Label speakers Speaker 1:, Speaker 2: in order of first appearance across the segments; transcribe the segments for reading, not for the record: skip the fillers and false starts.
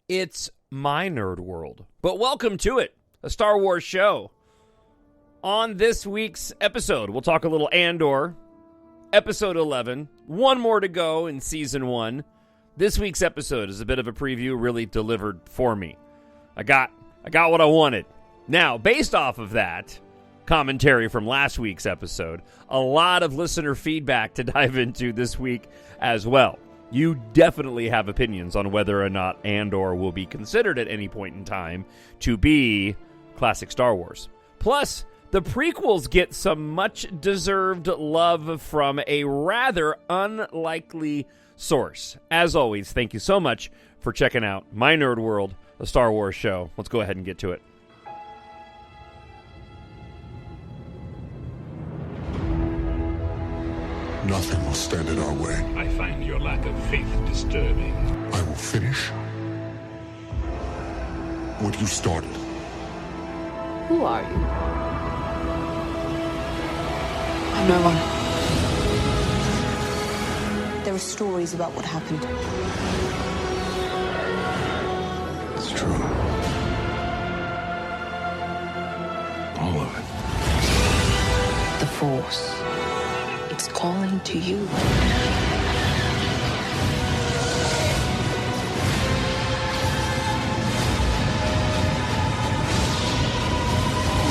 Speaker 1: It's my nerd world, but welcome to it, a Star Wars show. On this week's episode, we'll talk a little Andor, episode 11, one more to go in season 1. This week's episode is a bit of a preview, really delivered for me. I got what I wanted. Now, based off of that commentary from last week's episode, a lot of listener feedback to dive into this week as well. You definitely have opinions on whether or not Andor will be considered at any point in time to be classic Star Wars. Plus, the prequels get some much-deserved love from a rather unlikely source. As always, thank you so much for checking out My Nerd World, a Star Wars show. Let's go ahead and get to it.
Speaker 2: Nothing will stand in our way.
Speaker 3: I find your lack of faith disturbing.
Speaker 2: I will finish what you started.
Speaker 4: Who are you? I'm no one.
Speaker 5: There are stories about what happened.
Speaker 2: It's true. All of it.
Speaker 5: The Force. It's calling to you.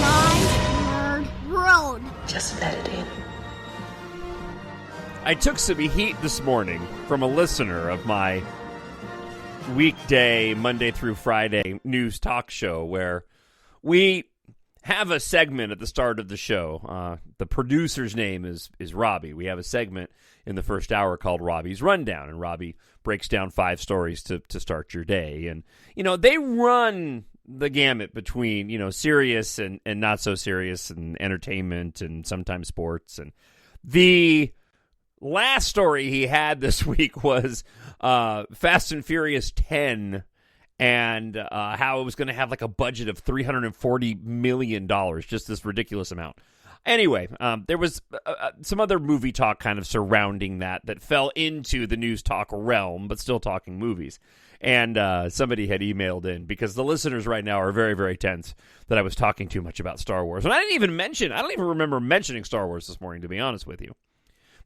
Speaker 6: My nerd world.
Speaker 5: Just let it in.
Speaker 1: I took some heat this morning from a listener of my weekday, Monday through Friday news talk show where we have a segment at the start of the show. The producer's name is Robbie. We have a segment in the first hour called Robbie's Rundown, and Robbie breaks down 5 stories to start your day. And, they run the gamut between, serious and not so serious and entertainment and sometimes sports. And the last story he had this week was Fast and Furious 10 and how it was going to have like a budget of $340 million, just this ridiculous amount. Anyway, there was some other movie talk kind of surrounding that fell into the news talk realm, but still talking movies. And somebody had emailed in because the listeners right now are very, very tense that I was talking too much about Star Wars. And I don't even remember mentioning Star Wars this morning, to be honest with you.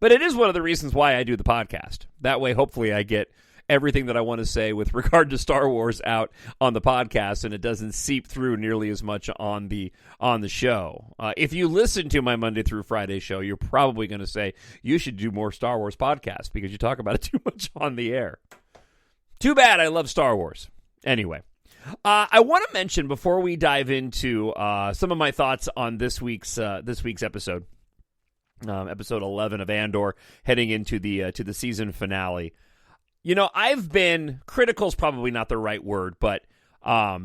Speaker 1: But it is one of the reasons why I do the podcast. That way, hopefully, I get everything that I want to say with regard to Star Wars out on the podcast, and it doesn't seep through nearly as much on the show. If you listen to my Monday through Friday show, you're probably going to say, you should do more Star Wars podcasts because you talk about it too much on the air. Too bad I love Star Wars. Anyway, I want to mention before we dive into some of my thoughts on this week's episode, episode 11 of Andor, heading into the season finale. I've been critical's probably not the right word, but I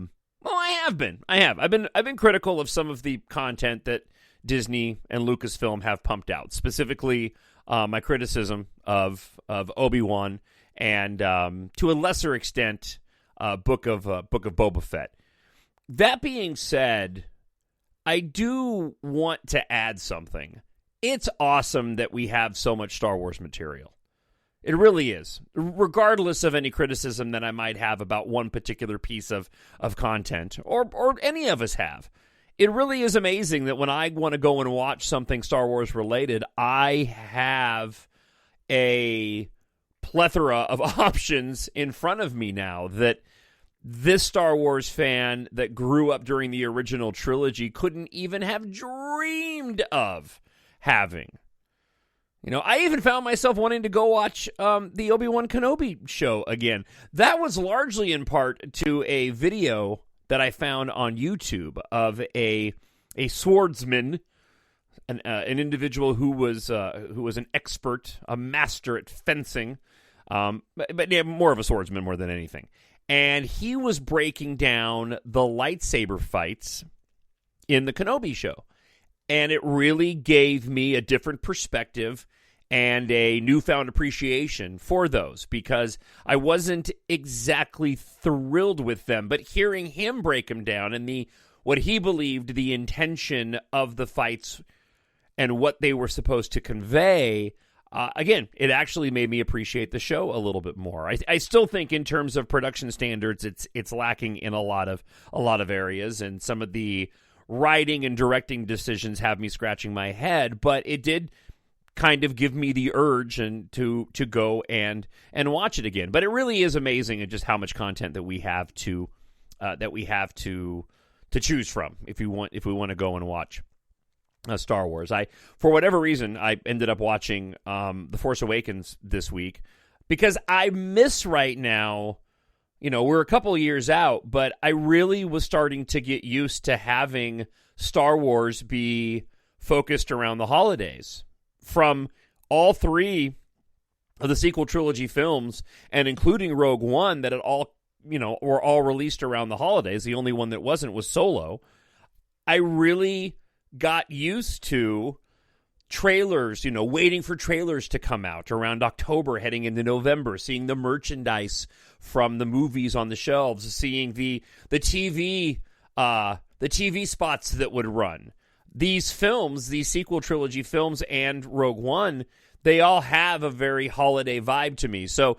Speaker 1: have been. I've been critical of some of the content that Disney and Lucasfilm have pumped out. Specifically, my criticism of Obi-Wan and to a lesser extent, Book of Boba Fett. That being said, I do want to add something. It's awesome that we have so much Star Wars material. It really is, regardless of any criticism that I might have about one particular piece of content, or any of us have. It really is amazing that when I want to go and watch something Star Wars related, I have a plethora of options in front of me now that this Star Wars fan that grew up during the original trilogy couldn't even have dreamed of having. I even found myself wanting to go watch the Obi-Wan Kenobi show again. That was largely in part to a video that I found on YouTube of a swordsman, an individual who was an expert, a master at fencing, but yeah, more of a swordsman more than anything. And he was breaking down the lightsaber fights in the Kenobi show. And it really gave me a different perspective and a newfound appreciation for those, because I wasn't exactly thrilled with them. But hearing him break them down and what he believed the intention of the fights and what they were supposed to convey, again, it actually made me appreciate the show a little bit more. I still think in terms of production standards, it's lacking in a lot of areas, and some of the writing and directing decisions have me scratching my head, but it did kind of give me the urge and to go and watch it again. But it really is amazing at just how much content that we have to choose from if we want to go and watch Star Wars. For whatever reason, I ended up watching The Force Awakens this week because I miss right now. We're a couple of years out, but I really was starting to get used to having Star Wars be focused around the holidays. From all three of the sequel trilogy films, and including Rogue One, that were all released around the holidays. The only one that wasn't was Solo. I really got used to trailers, waiting for trailers to come out around October, heading into November, seeing the merchandise from the movies on the shelves, seeing the TV spots that would run. These films, these sequel trilogy films and Rogue One, they all have a very holiday vibe to me. So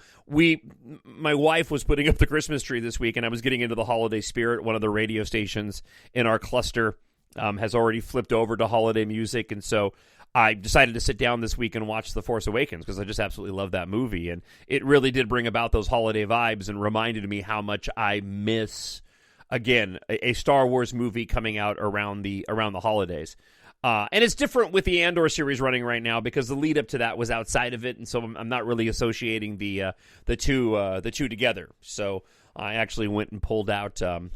Speaker 1: my wife was putting up the Christmas tree this week, and I was getting into the holiday spirit. One of the radio stations in our cluster has already flipped over to holiday music, and so I decided to sit down this week and watch The Force Awakens because I just absolutely love that movie, and it really did bring about those holiday vibes and reminded me how much I miss, again, a Star Wars movie coming out around the holidays. And it's different with the Andor series running right now because the lead up to that was outside of it, and so I'm not really associating the two together. So I actually went and pulled out The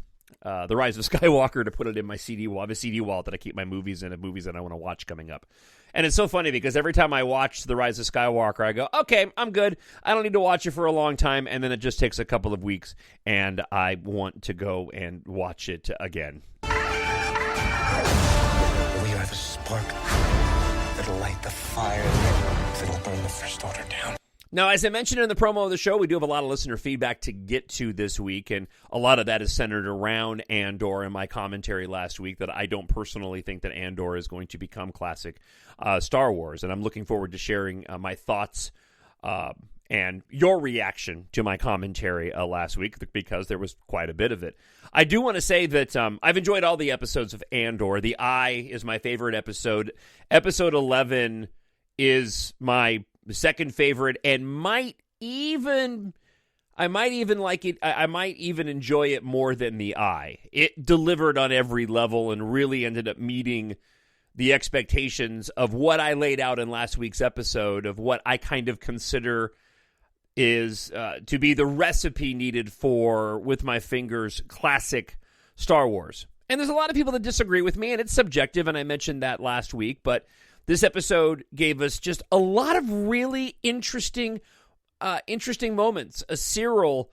Speaker 1: Rise of Skywalker to put it in my CD wall. I have a CD wallet that I keep my movies in, of movies that I want to watch coming up. And it's so funny because every time I watch The Rise of Skywalker, I go, okay, I'm good. I don't need to watch it for a long time. And then it just takes a couple of weeks, and I want to go and watch it again.
Speaker 7: We are the spark that'll light the fire that'll burn the First Order down.
Speaker 1: Now, as I mentioned in the promo of the show, we do have a lot of listener feedback to get to this week, and a lot of that is centered around Andor and my commentary last week that I don't personally think that Andor is going to become classic Star Wars, and I'm looking forward to sharing my thoughts and your reaction to my commentary last week because there was quite a bit of it. I do want to say that I've enjoyed all the episodes of Andor. The Eye is my favorite episode. Episode 11 is my second favorite, and I might even like it. I might even enjoy it more than The Eye. It delivered on every level and really ended up meeting the expectations of what I laid out in last week's episode of what I kind of consider is to be the recipe needed for, with my fingers, classic Star Wars. And there's a lot of people that disagree with me, and it's subjective, and I mentioned that last week, but this episode gave us just a lot of really interesting moments. Cyril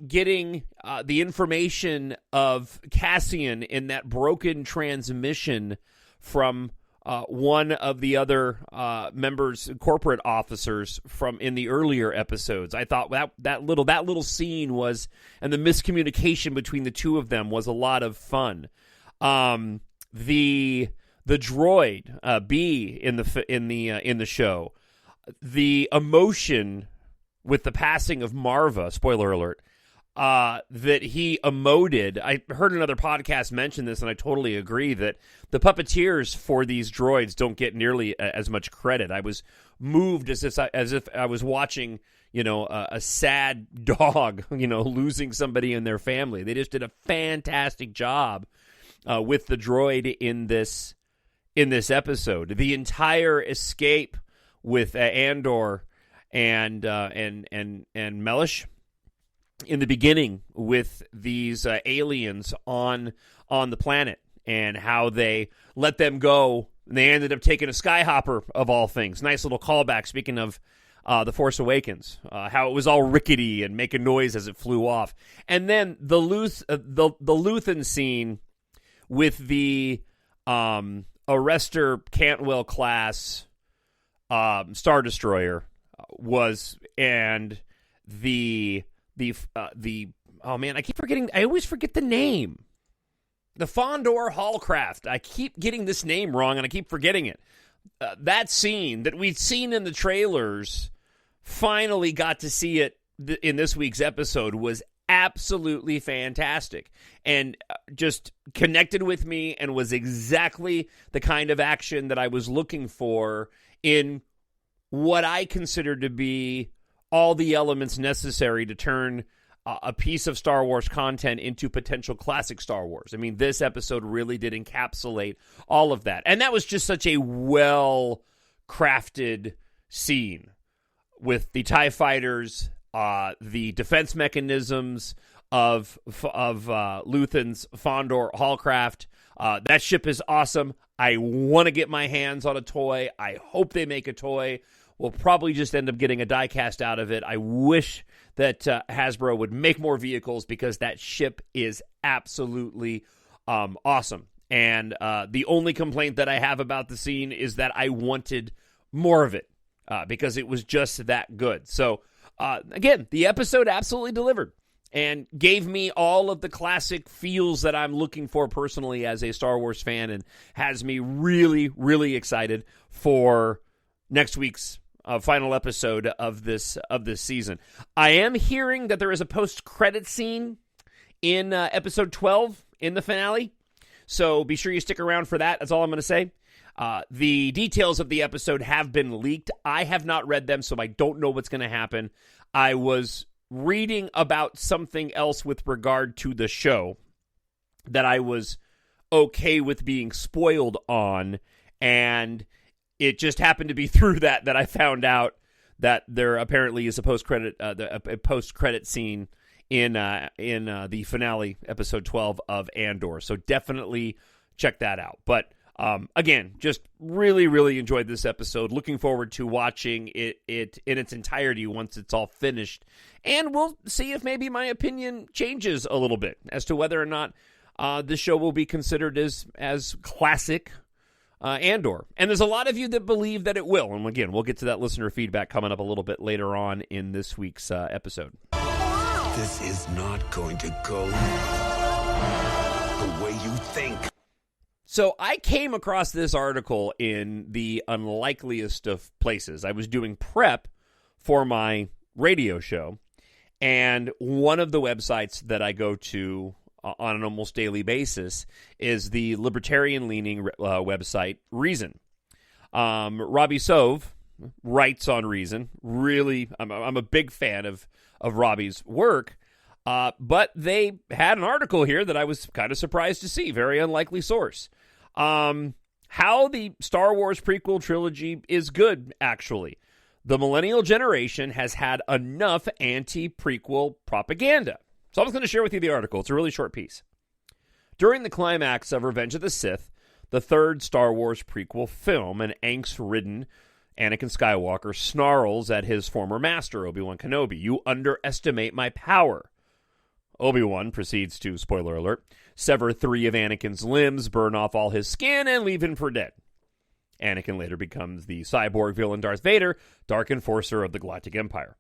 Speaker 1: getting the information of Cassian in that broken transmission from one of the other corporate officers from in the earlier episodes. I thought that little scene was, and the miscommunication between the two of them was a lot of fun. The droid B in the show, the emotion with the passing of Marva, spoiler alert, that he emoted. I heard another podcast mention this, and I totally agree that the puppeteers for these droids don't get nearly as much credit. I was moved as if I was watching, a sad dog, losing somebody in their family. They just did a fantastic job with the droid in this episode. The entire escape with Andor and Melish in the beginning with these aliens on the planet and how they let them go. And they ended up taking a skyhopper of all things. Nice little callback. Speaking of The Force Awakens, how it was all rickety and making noise as it flew off. And then the Luthen scene with the Arrestor Cantwell class Star Destroyer was, and the oh man, I keep forgetting. I always forget the name. The Fondor Hallcraft. I keep getting this name wrong, and I keep forgetting it. that scene that we'd seen in the trailers, finally got to see it in this week's episode, was absolutely fantastic and just connected with me and was exactly the kind of action that I was looking for in what I consider to be all the elements necessary to turn a piece of Star Wars content into potential classic Star Wars. I mean, this episode really did encapsulate all of that. And that was just such a well-crafted scene with the TIE fighters, the defense mechanisms of Luthen's Fondor Hallcraft. That ship is awesome. I want to get my hands on a toy. I hope they make a toy. We'll probably just end up getting a die-cast out of it. I wish that Hasbro would make more vehicles because that ship is absolutely awesome. And the only complaint that I have about the scene is that I wanted more of it because it was just that good. So, again, the episode absolutely delivered and gave me all of the classic feels that I'm looking for personally as a Star Wars fan, and has me really, really excited for next week's final episode of this season. I am hearing that there is a post-credit scene in episode 12 in the finale, so be sure you stick around for that. That's all I'm going to say. The details of the episode have been leaked. I have not read them, so I don't know what's going to happen. I was reading about something else with regard to the show that I was okay with being spoiled on, and it just happened to be through that I found out that there apparently is a post-credit scene in the finale, episode 12 of Andor. So definitely check that out. But again, just really, really enjoyed this episode. Looking forward to watching it in its entirety once it's all finished. And we'll see if maybe my opinion changes a little bit as to whether or not this show will be considered as classic Andor. And there's a lot of you that believe that it will. And again, we'll get to that listener feedback coming up a little bit later on in this week's episode.
Speaker 2: This is not going to go the way you think.
Speaker 1: So I came across this article in the unlikeliest of places. I was doing prep for my radio show, and one of the websites that I go to on an almost daily basis is the libertarian-leaning website Reason. Robbie Sove writes on Reason. Really, I'm a big fan of Robbie's work, but they had an article here that I was kind of surprised to see. Very unlikely source. How the Star Wars prequel trilogy is good, actually. The millennial generation has had enough anti-prequel propaganda. So I was going to share with you the article. It's a really short piece. During the climax of Revenge of the Sith, the third Star Wars prequel film, an angst-ridden Anakin Skywalker snarls at his former master, Obi-Wan Kenobi. "You underestimate my power." Obi-Wan proceeds to, spoiler alert, sever 3 of Anakin's limbs, burn off all his skin, and leave him for dead. Anakin later becomes the cyborg villain Darth Vader, Dark Enforcer of the Galactic Empire.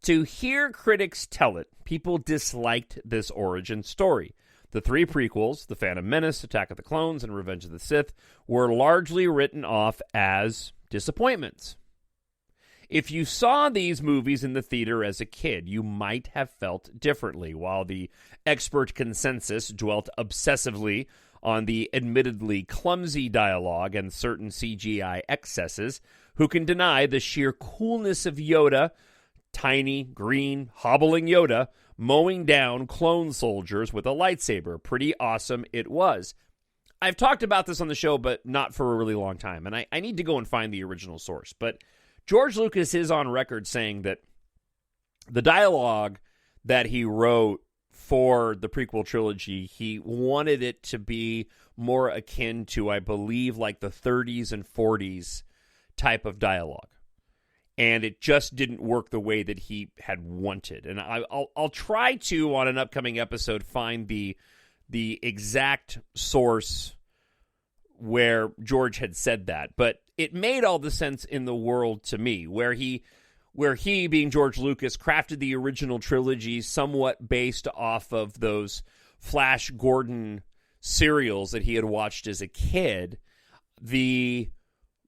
Speaker 1: To hear critics tell it, people disliked this origin story. The 3 prequels, The Phantom Menace, Attack of the Clones, and Revenge of the Sith, were largely written off as disappointments. If you saw these movies in the theater as a kid, you might have felt differently. While the expert consensus dwelt obsessively on the admittedly clumsy dialogue and certain CGI excesses, who can deny the sheer coolness of Yoda, tiny, green, hobbling Yoda, mowing down clone soldiers with a lightsaber? Pretty awesome it was. I've talked about this on the show, but not for a really long time, and I need to go and find the original source. But George Lucas is on record saying that the dialogue that he wrote for the prequel trilogy, he wanted it to be more akin to, I believe, like the 30s and 40s type of dialogue. And it just didn't work the way that he had wanted. And I'll try to, on an upcoming episode, find the exact source where George had said that. But it made all the sense in the world to me, where he, being George Lucas, crafted the original trilogy somewhat based off of those Flash Gordon serials that he had watched as a kid. The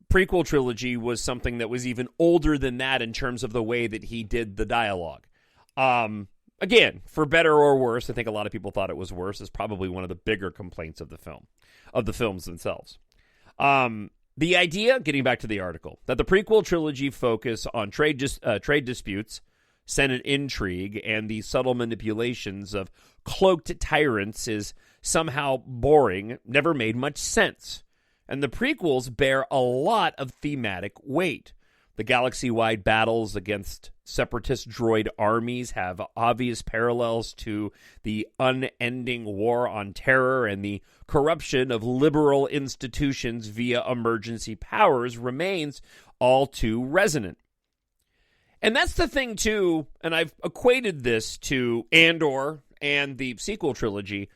Speaker 1: prequel trilogy was something that was even older than that in terms of the way that he did the dialogue. Again, for better or worse, I think a lot of people thought it was worse, is probably one of the bigger complaints of the films themselves. The idea, getting back to the article, that the prequel trilogy focus on trade disputes, Senate intrigue, and the subtle manipulations of cloaked tyrants is somehow boring, never made much sense. And the prequels bear a lot of thematic weight. The galaxy-wide battles against separatist droid armies have obvious parallels to the unending war on terror, and the corruption of liberal institutions via emergency powers remains all too resonant. And that's the thing, too, and I've equated this to Andor and the sequel trilogy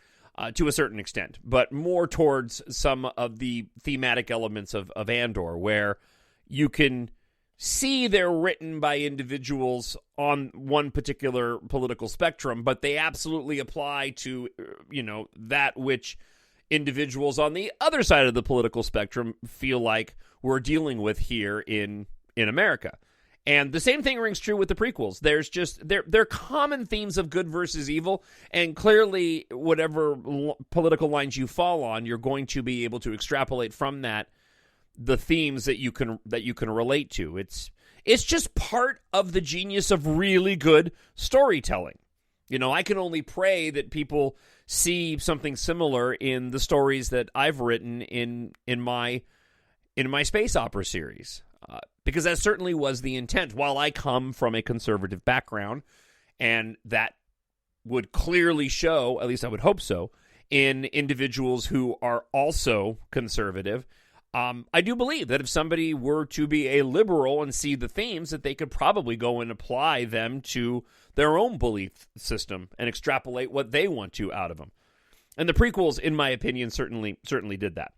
Speaker 1: to a certain extent, but more towards some of the thematic elements of Andor, where you can see they're written by individuals on one particular political spectrum, but they absolutely apply to, that which individuals on the other side of the political spectrum feel like we're dealing with here in America. And the same thing rings true with the prequels. There's just, they're common themes of good versus evil, and clearly whatever political lines you fall on, you're going to be able to extrapolate from that the themes that you can relate to. It's just part of the genius of really good storytelling. I can only pray that people see something similar in the stories that I've written in my space opera series, because that certainly was the intent. While I come from a conservative background, and that would clearly show, at least I would hope so, in individuals who are also conservative, I do believe that if somebody were to be a liberal and see the themes, that they could probably go and apply them to their own belief system and extrapolate what they want to out of them. And the prequels, in my opinion, certainly did that.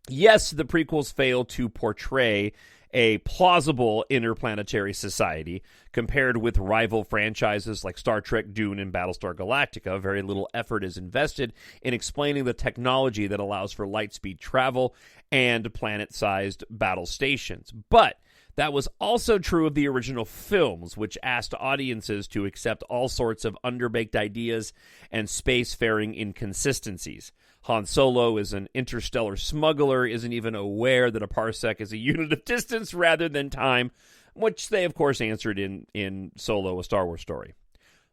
Speaker 1: Yes, the prequels fail to portray a plausible interplanetary society. Compared with rival franchises like Star Trek, Dune, and Battlestar Galactica, very little effort is invested in explaining the technology that allows for light-speed travel and planet-sized battle stations. But that was also true of the original films, which asked audiences to accept all sorts of underbaked ideas and spacefaring inconsistencies. Han Solo is an interstellar smuggler, isn't even aware that a parsec is a unit of distance rather than time, which they, of course, answered in Solo, A Star Wars Story.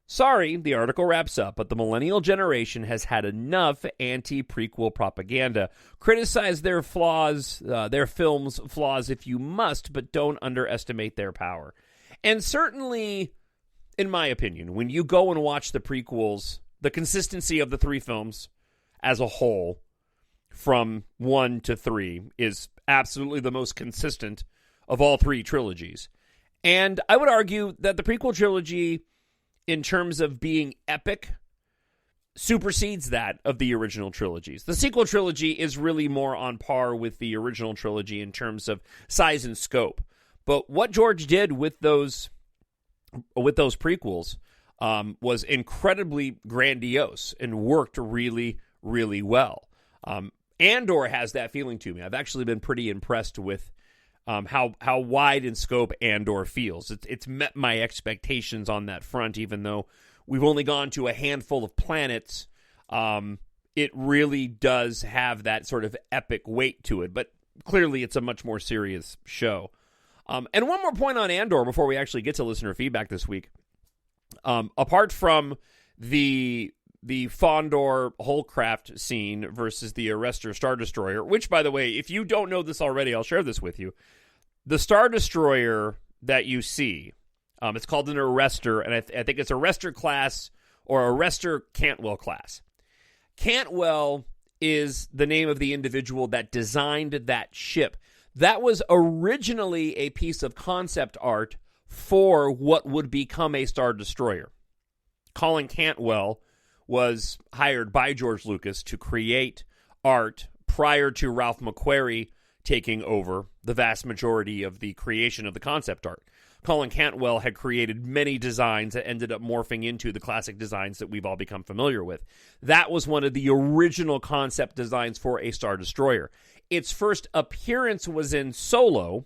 Speaker 1: Sorry, the article wraps up, but the millennial generation has had enough anti-prequel propaganda. Criticize their flaws, their films' flaws if you must, but don't underestimate their power. And certainly, in my opinion, when you go and watch the prequels, the consistency of the three films as a whole, from 1 to 3, is absolutely the most consistent of all three trilogies. And I would argue that the prequel trilogy, in terms of being epic, supersedes that of the original trilogies. The sequel trilogy is really more on par with the original trilogy in terms of size and scope. But what George did with those prequels was incredibly grandiose and worked really, really well. Andor has that feeling to me. I've actually been pretty impressed with how wide in scope Andor feels. It's met my expectations on that front, even though we've only gone to a handful of planets. It really does have that sort of epic weight to it, but clearly it's a much more serious show. And one more point on Andor before we actually get to listener feedback this week. Apart from the Fondor Holcraft scene versus the Arrestor Star Destroyer, which, by the way, if you don't know this already, I'll share this with you. The Star Destroyer that you see, it's called an Arrestor, and I think it's Arrestor class or Arrestor Cantwell class. Cantwell is the name of the individual that designed that ship. That was originally a piece of concept art for what would become a Star Destroyer. Colin Cantwell was hired by George Lucas to create art prior to Ralph McQuarrie taking over the vast majority of the creation of the concept art. Colin Cantwell had created many designs that ended up morphing into the classic designs that we've all become familiar with. That was one of the original concept designs for a Star Destroyer. its first appearance was in Solo,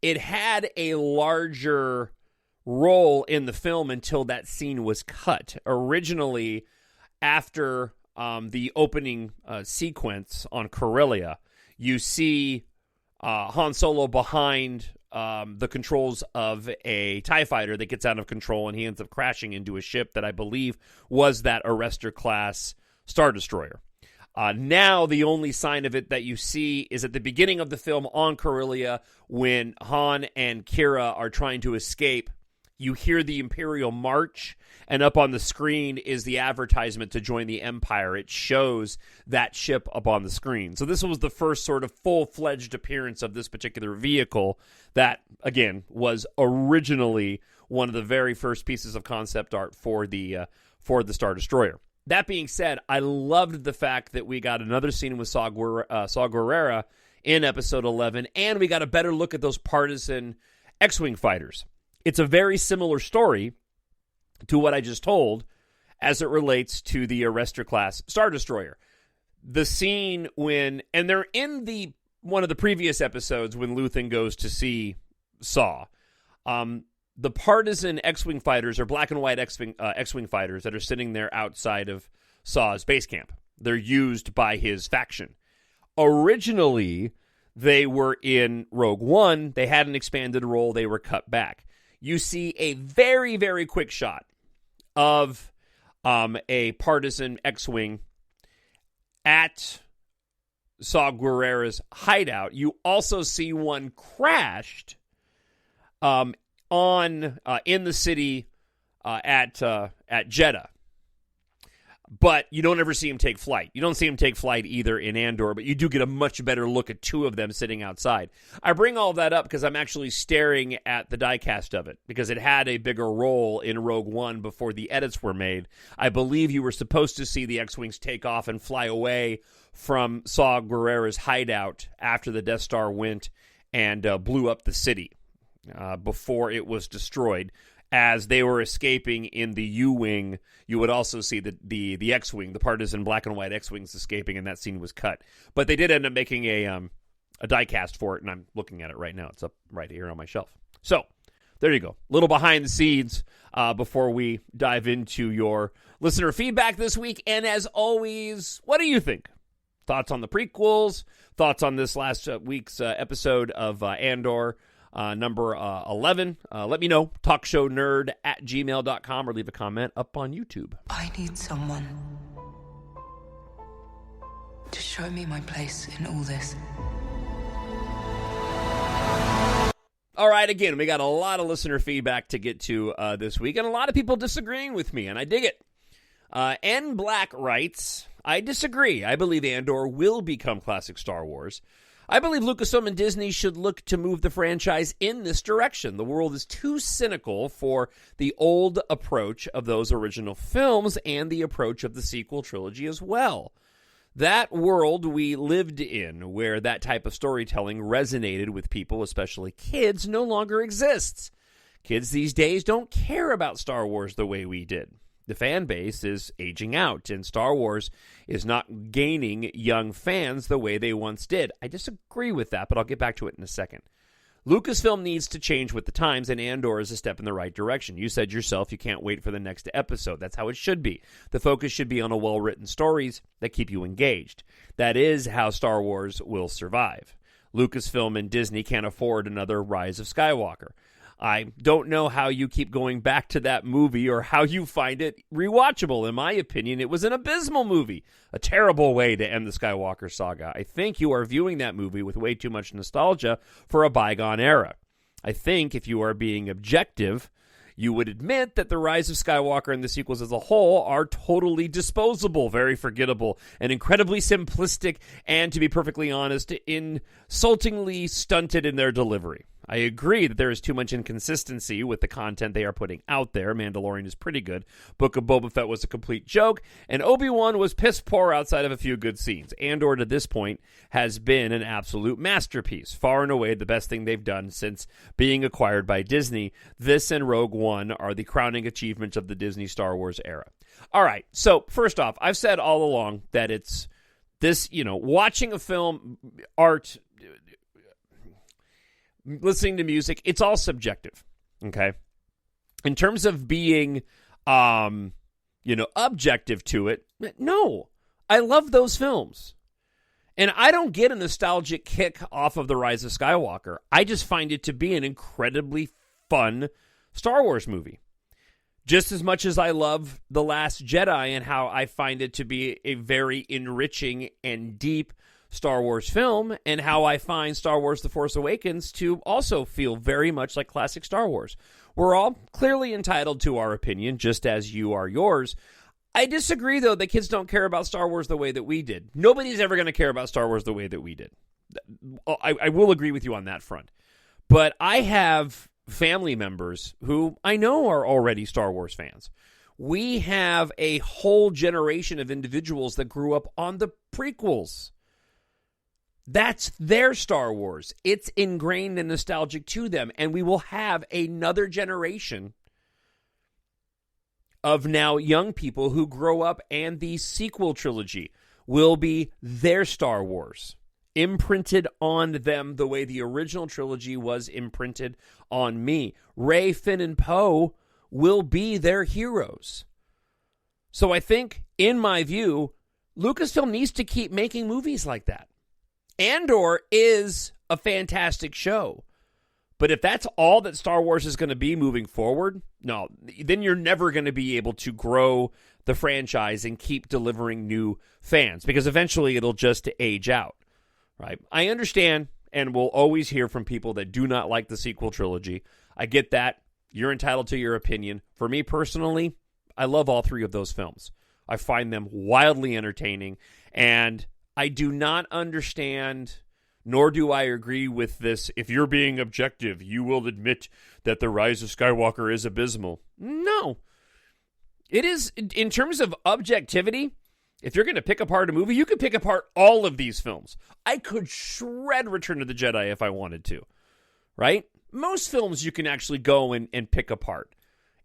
Speaker 1: it had a larger role in the film until that scene was cut. Originally, after the opening sequence on Corellia, you see Han Solo behind the controls of a TIE fighter that gets out of control, and he ends up crashing into a ship that I believe was that Arrestor-class Star Destroyer. Now, the only sign of it that you see is at the beginning of the film on Corellia, when Han and Kira are trying to escape. You hear the Imperial March, and up on the screen is the advertisement to join the Empire. It shows that ship up on the screen. So this was the first sort of full-fledged appearance of this particular vehicle that, again, was originally one of the very first pieces of concept art for the Star Destroyer. That being said, I loved the fact that we got another scene with Saw Gerrera in Episode 11, and we got a better look at those partisan X-Wing fighters. It's a very similar story to what I just told as it relates to the Arrestor-class Star Destroyer. The scene when, and they're in one of the previous episodes when Luthen goes to see Saw. The partisan X-Wing fighters are black and white X-Wing fighters that are sitting there outside of Saw's base camp. They're used by his faction. Originally, they were in Rogue One. They had an expanded role. They were cut back. You see a very, very quick shot of a partisan X-Wing at Saw Gerrera's hideout. You also see one crashed in the city at Jeddah. But you don't ever see him take flight. You don't see him take flight either in Andor, but you do get a much better look at two of them sitting outside. I bring all that up because I'm actually staring at the diecast of it, because it had a bigger role in Rogue One before the edits were made. I believe you were supposed to see the X-Wings take off and fly away from Saw Gerrera's hideout after the Death Star went and blew up the city before it was destroyed. As they were escaping in the U-Wing, you would also see the X-Wing, the partisan black and white X-Wings escaping, and that scene was cut. But they did end up making a die-cast for it, and I'm looking at it right now. It's up right here on my shelf. So, there you go. A little behind the scenes before we dive into your listener feedback this week. And as always, what do you think? Thoughts on the prequels? Thoughts on this last week's episode of Andor? Number 11. Let me know. TalkShowNerd@gmail.com or leave a comment up on YouTube.
Speaker 5: I need someone to show me my place in all this.
Speaker 1: All right, again, we got a lot of listener feedback to get to this week, and a lot of people disagreeing with me, and I dig it. N. Black writes, I disagree. I believe Andor will become classic Star Wars. I believe Lucasfilm and Disney should look to move the franchise in this direction. The world is too cynical for the old approach of those original films and the approach of the sequel trilogy as well. That world we lived in, where that type of storytelling resonated with people, especially kids, no longer exists. Kids these days don't care about Star Wars the way we did. The fan base is aging out, and Star Wars is not gaining young fans the way they once did. I disagree with that, but I'll get back to it in a second. Lucasfilm needs to change with the times, and Andor is a step in the right direction. You said yourself you can't wait for the next episode. That's how it should be. The focus should be on well-written stories that keep you engaged. That is how Star Wars will survive. Lucasfilm and Disney can't afford another Rise of Skywalker. I don't know how you keep going back to that movie or how you find it rewatchable. In my opinion, it was an abysmal movie. A terrible way to end the Skywalker saga. I think you are viewing that movie with way too much nostalgia for a bygone era. I think if you are being objective, you would admit that the Rise of Skywalker and the sequels as a whole are totally disposable, very forgettable, and incredibly simplistic, and to be perfectly honest, insultingly stunted in their delivery. I agree that there is too much inconsistency with the content they are putting out there. Mandalorian is pretty good. Book of Boba Fett was a complete joke, and Obi-Wan was piss poor outside of a few good scenes. Andor, to this point, has been an absolute masterpiece. Far and away the best thing they've done since being acquired by Disney. This and Rogue One are the crowning achievements of the Disney Star Wars era. All right, so first off, I've said all along that it's This, watching a film, art, listening to music, it's all subjective, okay? In terms of being, objective to it, no. I love those films. And I don't get a nostalgic kick off of The Rise of Skywalker. I just find it to be an incredibly fun Star Wars movie. Just as much as I love The Last Jedi and how I find it to be a very enriching and deep Star Wars film, and how I find Star Wars The Force Awakens to also feel very much like classic Star Wars. We're all clearly entitled to our opinion, just as you are yours. I disagree, though, that kids don't care about Star Wars the way that we did. Nobody's ever going to care about Star Wars the way that we did. I will agree with you on that front. But I have family members who I know are already Star Wars fans. We have a whole generation of individuals that grew up on the prequels. That's their Star Wars. It's ingrained and nostalgic to them. And we will have another generation of now young people who grow up, and the sequel trilogy will be their Star Wars, imprinted on them the way the original trilogy was imprinted on me. Rey, Finn, and Poe will be their heroes. So I think, in my view, Lucasfilm needs to keep making movies like that. Andor is a fantastic show. But if that's all that Star Wars is going to be moving forward, no, then you're never going to be able to grow the franchise and keep delivering new fans, because eventually it'll just age out, right? I understand and will always hear from people that do not like the sequel trilogy. I get that. You're entitled to your opinion. For me personally, I love all three of those films. I find them wildly entertaining, and I do not understand, nor do I agree with this, if you're being objective, you will admit that The Rise of Skywalker is abysmal. No. It is, in terms of objectivity, if you're going to pick apart a movie, you could pick apart all of these films. I could shred Return of the Jedi if I wanted to, right? Most films you can actually go and pick apart.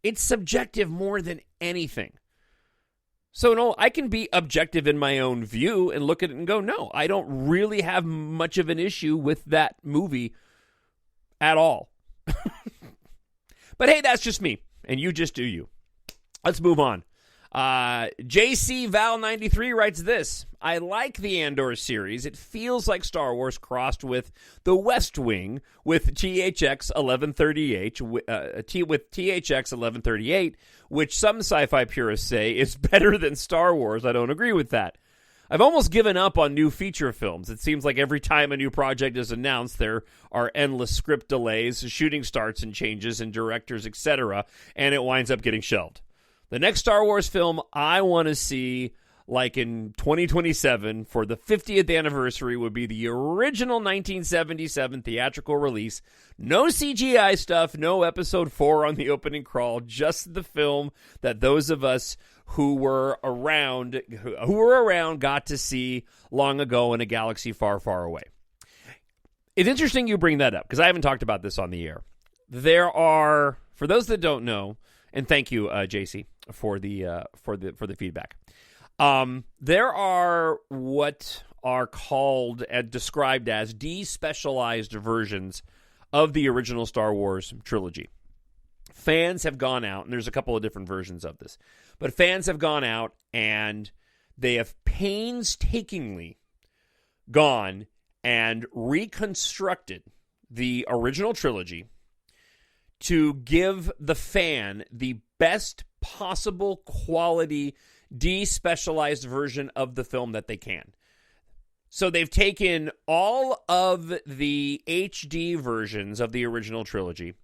Speaker 1: It's subjective more than anything. So, no, I can be objective in my own view and look at it and go, no, I don't really have much of an issue with that movie at all. But hey, that's just me, and you just do you. Let's move on. JC Val93 writes this: I like the Andor series. It feels like Star Wars crossed with The West Wing with THX 1138, with THX 1138, which some sci-fi purists say is better than Star Wars. I don't agree with that. I've almost given up on new feature films. It seems like every time a new project is announced, there are endless script delays, shooting starts and changes, and directors, etc., and it winds up getting shelved. The next Star Wars film I want to see, like in 2027, for the 50th anniversary, would be the original 1977 theatrical release. No CGI stuff, no Episode 4 on the opening crawl, just the film that those of us who were around got to see long ago in a galaxy far, far away. It's interesting you bring that up, because I haven't talked about this on the air. There are, for those that don't know, and thank you, JC, for the feedback. There are what are called and described as despecialized versions of the original Star Wars trilogy. Fans have gone out, and there's a couple of different versions of this, but fans have gone out and they have painstakingly gone and reconstructed the original trilogy to give the fan the best possible quality despecialized version of the film that they can. So they've taken all of the HD versions of the original trilogy,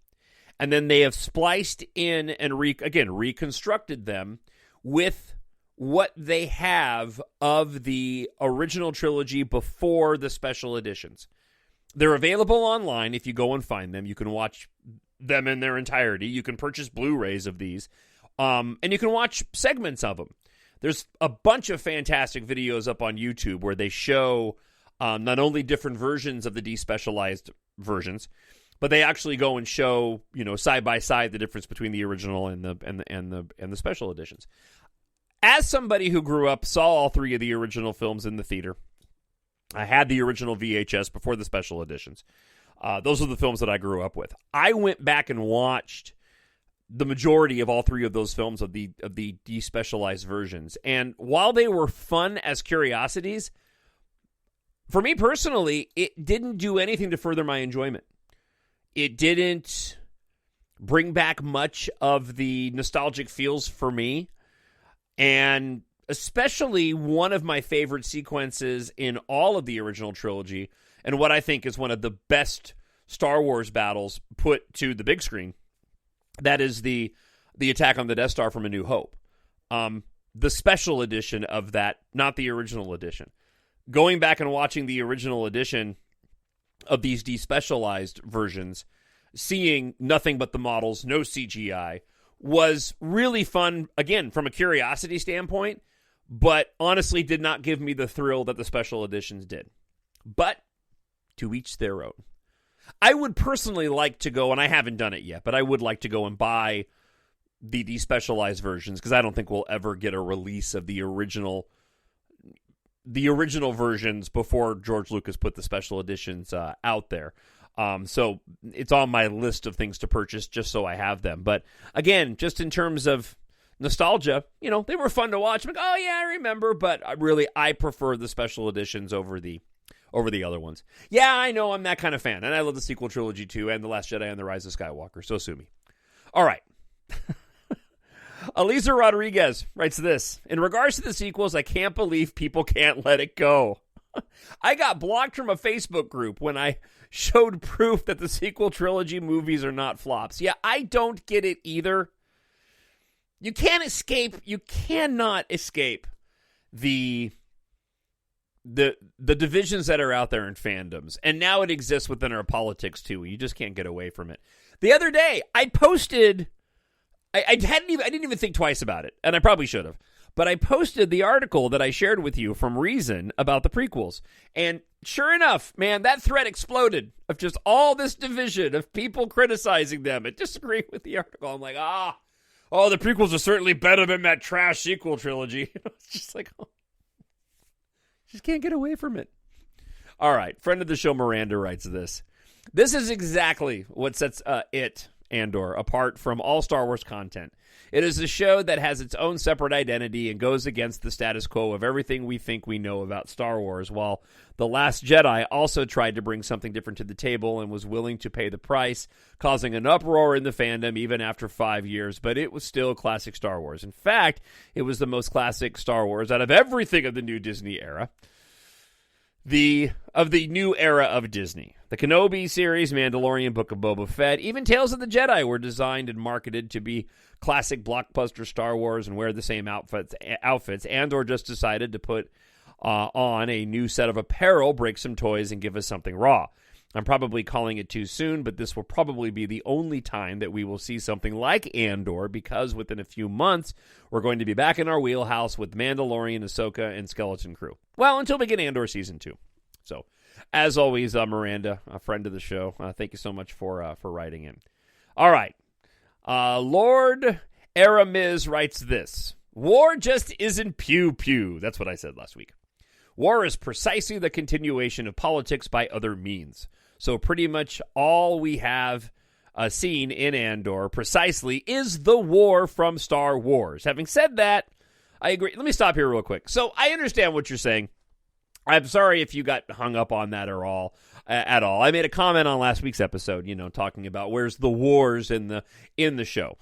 Speaker 1: and then they have spliced in and reconstructed them with what they have of the original trilogy before the special editions. They're available online if you go and find them. You can watch them in their entirety. You can purchase Blu-rays of these, and you can watch segments of them. There's a bunch of fantastic videos up on YouTube where they show not only different versions of the despecialized versions, but they actually go and show, side by side the difference between the original and the special editions. As somebody who grew up, saw all three of the original films in the theater, I had the original VHS before the special editions. Those are the films that I grew up with. I went back and watched the majority of all three of those films of the despecialized versions. And while they were fun as curiosities, for me personally, it didn't do anything to further my enjoyment. It didn't bring back much of the nostalgic feels for me. And especially one of my favorite sequences in all of the original trilogy, and what I think is one of the best Star Wars battles put to the big screen, that is the attack on the Death Star from A New Hope. The special edition of that, not the original edition. Going back and watching the original edition of these despecialized versions, seeing nothing but the models, no CGI, was really fun, again, from a curiosity standpoint, but honestly did not give me the thrill that the special editions did. But to each their own. I would personally like to go, and I haven't done it yet, but I would like to go and buy the despecialized versions, because I don't think we'll ever get a release of the original versions before George Lucas put the special editions out there. So it's on my list of things to purchase just so I have them. But again, just in terms of nostalgia, they were fun to watch. I'm like, oh yeah, I remember, but I prefer the special editions over the other ones. Yeah, I know, I'm that kind of fan, and I love the sequel trilogy too, and The Last Jedi and The Rise of Skywalker, so sue me. All right. Aliza Rodriguez writes this. In regards to the sequels, I can't believe people can't let it go. I got blocked from a Facebook group when I showed proof that the sequel trilogy movies are not flops. Yeah, I don't get it either. You cannot escape the divisions that are out there in fandoms. And now it exists within our politics too. You just can't get away from it. The other day, I posted... I didn't even think twice about it, and I probably should have. But I posted the article that I shared with you from Reason about the prequels. And sure enough, man, that thread exploded of just all this division of people criticizing them and disagreeing with the article. I'm like, the prequels are certainly better than that trash sequel trilogy. It's just like, just can't get away from it. All right, friend of the show Miranda writes this. This is exactly what sets Andor apart from all Star Wars content. It is a show that has its own separate identity and goes against the status quo of everything we think we know about Star Wars, while The Last Jedi also tried to bring something different to the table and was willing to pay the price, causing an uproar in the fandom even after 5 years, but it was still classic Star Wars. In fact, it was the most classic Star Wars out of everything of the new Disney era. Of the new era of Disney. The Kenobi series, Mandalorian, Book of Boba Fett, even Tales of the Jedi were designed and marketed to be classic blockbuster Star Wars and wear the same outfits. Andor just decided to put on a new set of apparel, break some toys, and give us something raw. I'm probably calling it too soon, but this will probably be the only time that we will see something like Andor, because within a few months, we're going to be back in our wheelhouse with Mandalorian, Ahsoka, and Skeleton Crew. Well, until we get Andor Season 2. So, as always, Miranda, a friend of the show, thank you so much for writing in. All right. Lord Aramis writes this. War just isn't pew-pew. That's what I said last week. War is precisely the continuation of politics by other means. So pretty much all we have seen in Andor precisely is the war from Star Wars. Having said that, I agree. Let me stop here real quick. So I understand what you're saying. I'm sorry if you got hung up on that at all. I made a comment on last week's episode, talking about where's the wars in the show.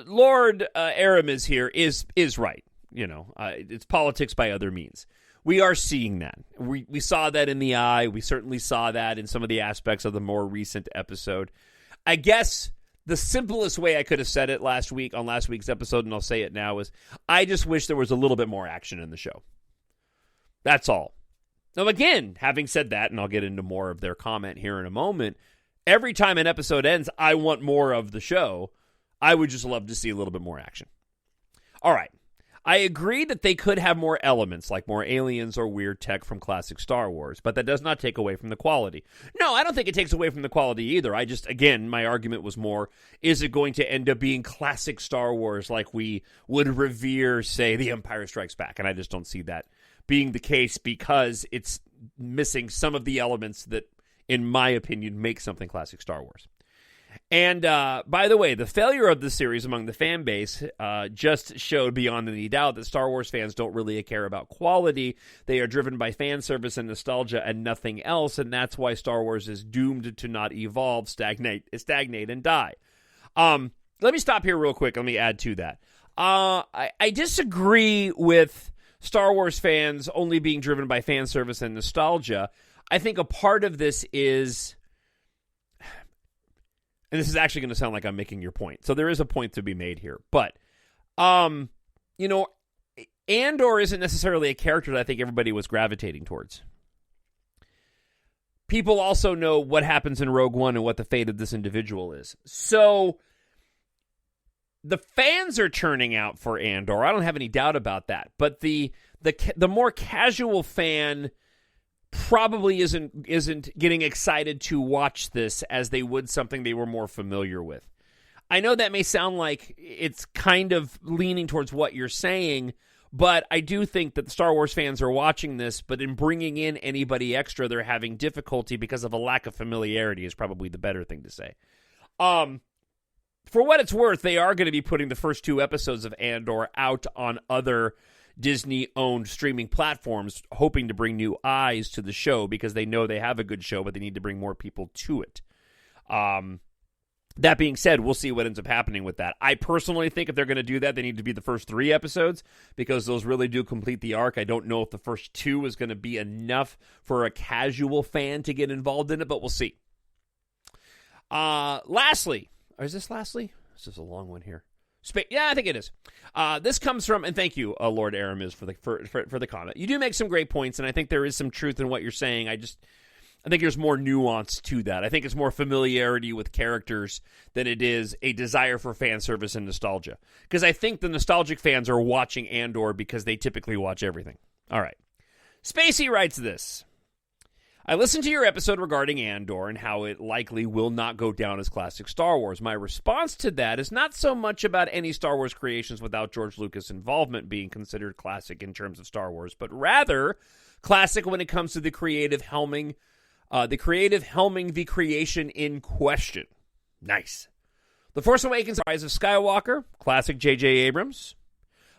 Speaker 1: Lord Aramis here is right. It's politics by other means. We are seeing that. We saw that in The Eye. We certainly saw that in some of the aspects of the more recent episode. I guess the simplest way I could have said it last week's episode, and I'll say it now, is I just wish there was a little bit more action in the show. That's all. Now, again, having said that, and I'll get into more of their comment here in a moment, every time an episode ends, I want more of the show. I would just love to see a little bit more action. All right. I agree that they could have more elements, like more aliens or weird tech from classic Star Wars, but that does not take away from the quality. No, I don't think it takes away from the quality either. I just, again, my argument was more, is it going to end up being classic Star Wars like we would revere, say, The Empire Strikes Back? And I just don't see that being the case because it's missing some of the elements that, in my opinion, make something classic Star Wars. And, by the way, the failure of the series among the fan base just showed beyond any doubt that Star Wars fans don't really care about quality. They are driven by fan service and nostalgia and nothing else, and that's why Star Wars is doomed to not evolve, stagnate, and die. Let me stop here real quick. Let me add to that. I disagree with Star Wars fans only being driven by fan service and nostalgia. I think a part of this is... And this is actually going to sound like I'm making your point. So there is a point to be made here. But, Andor isn't necessarily a character that I think everybody was gravitating towards. People also know what happens in Rogue One and what the fate of this individual is. So the fans are turning out for Andor. I don't have any doubt about that. But the more casual fan probably isn't getting excited to watch this as they would something they were more familiar with. I know that may sound like it's kind of leaning towards what you're saying, but I do think that the Star Wars fans are watching this, but in bringing in anybody extra, they're having difficulty because of a lack of familiarity is probably the better thing to say. For what it's worth, they are going to be putting the first 2 episodes of Andor out on other Disney-owned streaming platforms, hoping to bring new eyes to the show because they know they have a good show, but they need to bring more people to it. That being said, we'll see what ends up happening with that. I personally think if they're going to do that, they need to be the first 3 episodes because those really do complete the arc. I don't know if the first 2 is going to be enough for a casual fan to get involved in it, but we'll see. Lastly, or is this lastly? This is a long one here. Yeah, I think it is. This comes from, and thank you, Lord Aramis, for the comment. You do make some great points, and I think there is some truth in what you're saying. I think there's more nuance to that. I think it's more familiarity with characters than it is a desire for fan service and nostalgia. Because I think the nostalgic fans are watching Andor because they typically watch everything. All right. Spacey writes this. I listened to your episode regarding Andor and how it likely will not go down as classic Star Wars. My response to that is not so much about any Star Wars creations without George Lucas' involvement being considered classic in terms of Star Wars, but rather classic when it comes to the creative helming the creation in question. Nice. The Force Awakens, Rise of Skywalker, classic J.J. Abrams.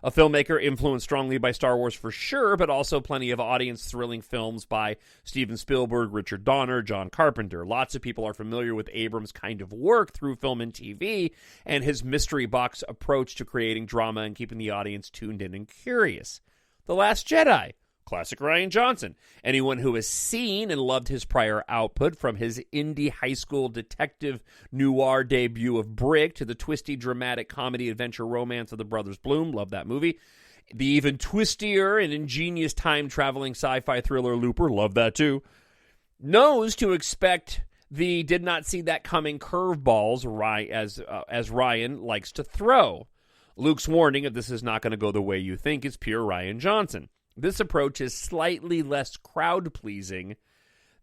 Speaker 1: A filmmaker influenced strongly by Star Wars for sure, but also plenty of audience-thrilling films by Steven Spielberg, Richard Donner, John Carpenter. Lots of people are familiar with Abrams' kind of work through film and TV, and his mystery box approach to creating drama and keeping the audience tuned in and curious. The Last Jedi. Classic Rian Johnson. Anyone who has seen and loved his prior output, from his indie high school detective noir debut of Brick to the twisty dramatic comedy adventure romance of the Brothers Bloom, love that movie, the even twistier and ingenious time-traveling sci-fi thriller Looper, love that too, knows to expect the did not see that coming curveballs as Ryan likes to throw. Luke's warning, if this is not going to go the way you think, is pure Rian Johnson. This approach is slightly less crowd-pleasing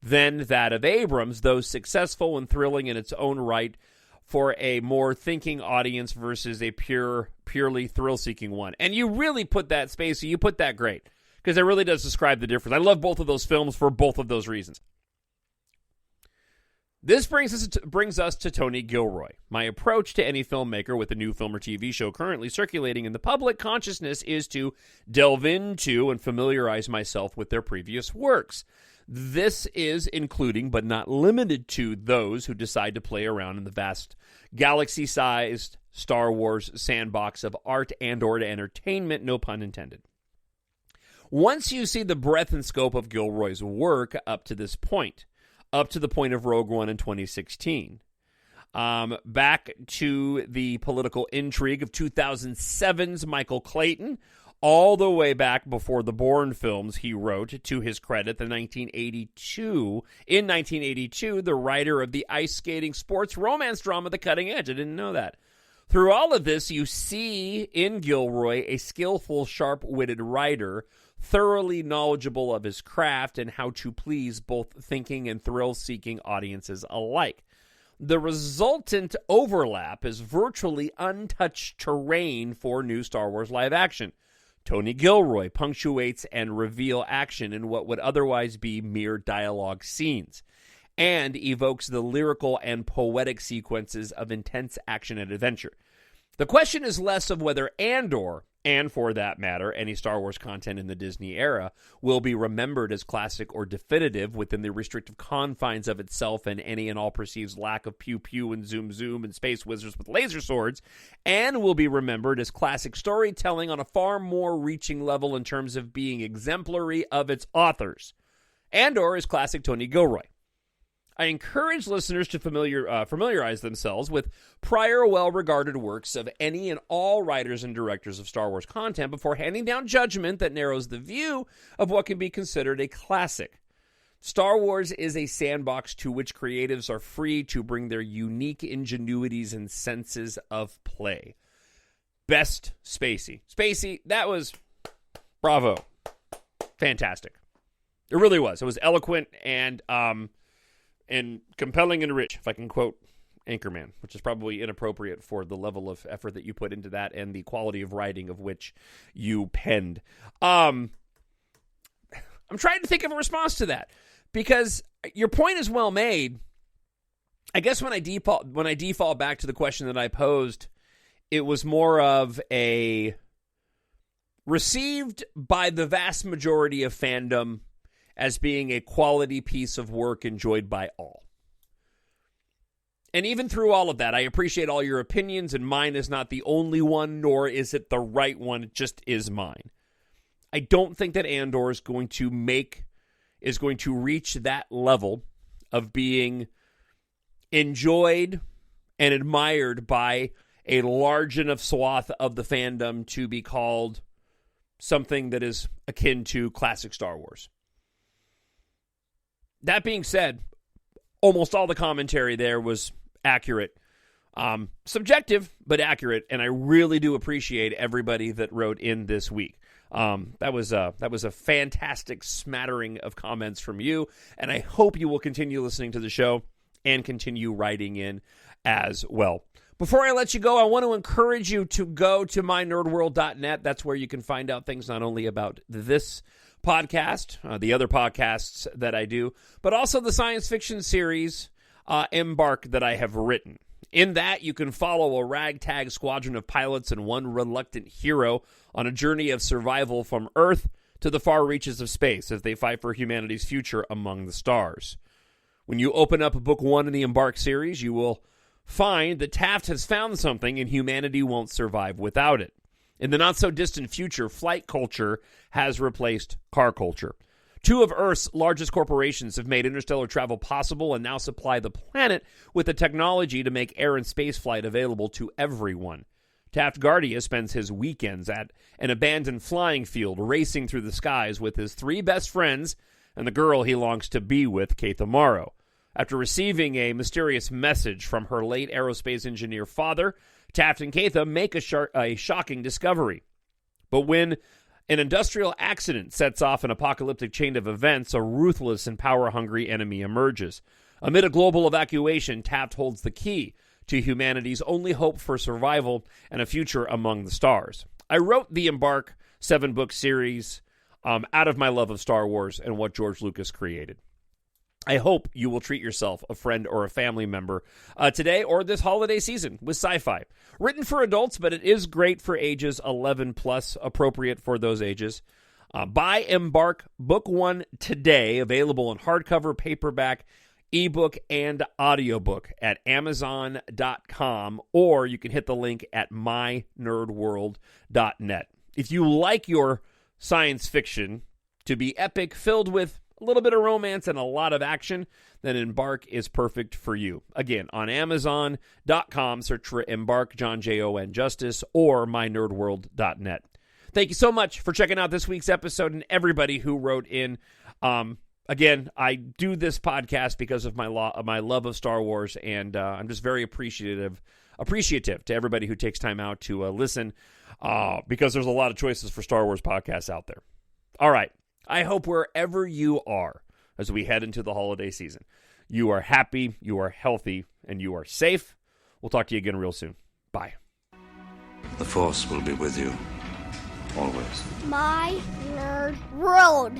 Speaker 1: than that of Abrams, though successful and thrilling in its own right for a more thinking audience versus a purely thrill-seeking one. And you really put that, Spacey, you put that great, because it really does describe the difference. I love both of those films for both of those reasons. This brings us to Tony Gilroy. My approach to any filmmaker with a new film or TV show currently circulating in the public consciousness is to delve into and familiarize myself with their previous works. This is including, but not limited to, those who decide to play around in the vast galaxy-sized Star Wars sandbox of art and/or entertainment, no pun intended. Once you see the breadth and scope of Gilroy's work up to this point, up to the point of Rogue One in 2016. Back to the political intrigue of 2007's Michael Clayton, all the way back before the Bourne films he wrote, to his credit, in 1982, the writer of the ice skating sports romance drama The Cutting Edge. I didn't know that. Through all of this, you see in Gilroy a skillful, sharp-witted writer, thoroughly knowledgeable of his craft and how to please both thinking and thrill-seeking audiences alike. The resultant overlap is virtually untouched terrain for new Star Wars live action. Tony Gilroy punctuates and reveals action in what would otherwise be mere dialogue scenes, and evokes the lyrical and poetic sequences of intense action and adventure. The question is less of whether Andor, and for that matter, any Star Wars content in the Disney era, will be remembered as classic or definitive within the restrictive confines of itself and any and all perceived lack of pew-pew and zoom-zoom and space wizards with laser swords, and will be remembered as classic storytelling on a far more reaching level in terms of being exemplary of its authors. Andor is classic Tony Gilroy. I encourage listeners to familiarize themselves with prior well-regarded works of any and all writers and directors of Star Wars content before handing down judgment that narrows the view of what can be considered a classic. Star Wars is a sandbox to which creatives are free to bring their unique ingenuities and senses of play. Best Spacey. Spacey, that was bravo. Fantastic. It really was. It was eloquent and compelling and rich, if I can quote Anchorman, which is probably inappropriate for the level of effort that you put into that and the quality of writing of which you penned. I'm trying to think of a response to that, because your point is well made. I guess when I default back to the question that I posed, it was more of a received by the vast majority of fandom as being a quality piece of work enjoyed by all. And even through all of that, I appreciate all your opinions, and mine is not the only one, nor is it the right one. It just is mine. I don't think that Andor is going to reach that level of being enjoyed and admired by a large enough swath of the fandom to be called something that is akin to classic Star Wars. That being said, almost all the commentary there was accurate. Subjective, but accurate, and I really do appreciate everybody that wrote in this week. That was a fantastic smattering of comments from you, and I hope you will continue listening to the show and continue writing in as well. Before I let you go, I want to encourage you to go to mynerdworld.net. That's where you can find out things not only about this podcast, the other podcasts that I do, but also the science fiction series EMBARK that I have written. In that, you can follow a ragtag squadron of pilots and one reluctant hero on a journey of survival from Earth to the far reaches of space as they fight for humanity's future among the stars. When you open up Book 1 in the EMBARK series, you will find that Taft has found something and humanity won't survive without it. In the not-so-distant future, flight culture has replaced car culture. Two of Earth's largest corporations have made interstellar travel possible and now supply the planet with the technology to make air and space flight available to everyone. Taft Guardia spends his weekends at an abandoned flying field racing through the skies with his three best friends and the girl he longs to be with, Kate Amaro. After receiving a mysterious message from her late aerospace engineer father, Taft and Katha make a shocking discovery. But when an industrial accident sets off an apocalyptic chain of events, a ruthless and power-hungry enemy emerges. Amid a global evacuation, Taft holds the key to humanity's only hope for survival and a future among the stars. I wrote the EMBARK 7-book series out of my love of Star Wars and what George Lucas created. I hope you will treat yourself, a friend, or a family member today or this holiday season with sci-fi. Written for adults, but it is great for ages 11 plus, appropriate for those ages. Buy EMBARK Book 1 today, available in hardcover, paperback, ebook, and audiobook at Amazon.com, or you can hit the link at mynerdworld.net. If you like your science fiction to be epic, filled with a little bit of romance and a lot of action, then EMBARK is perfect for you. Again, on Amazon.com, search for EMBARK, Jon Justice, or mynerdworld.net. Thank you so much for checking out this week's episode and everybody who wrote in. Again, I do this podcast because of my love of Star Wars, and I'm just very appreciative appreciative to everybody who takes time out to listen because there's a lot of choices for Star Wars podcasts out there. All right. I hope wherever you are as we head into the holiday season, you are happy, you are healthy, and you are safe. We'll talk to you again real soon. Bye.
Speaker 8: The Force will be with you, always.
Speaker 6: My nerd world.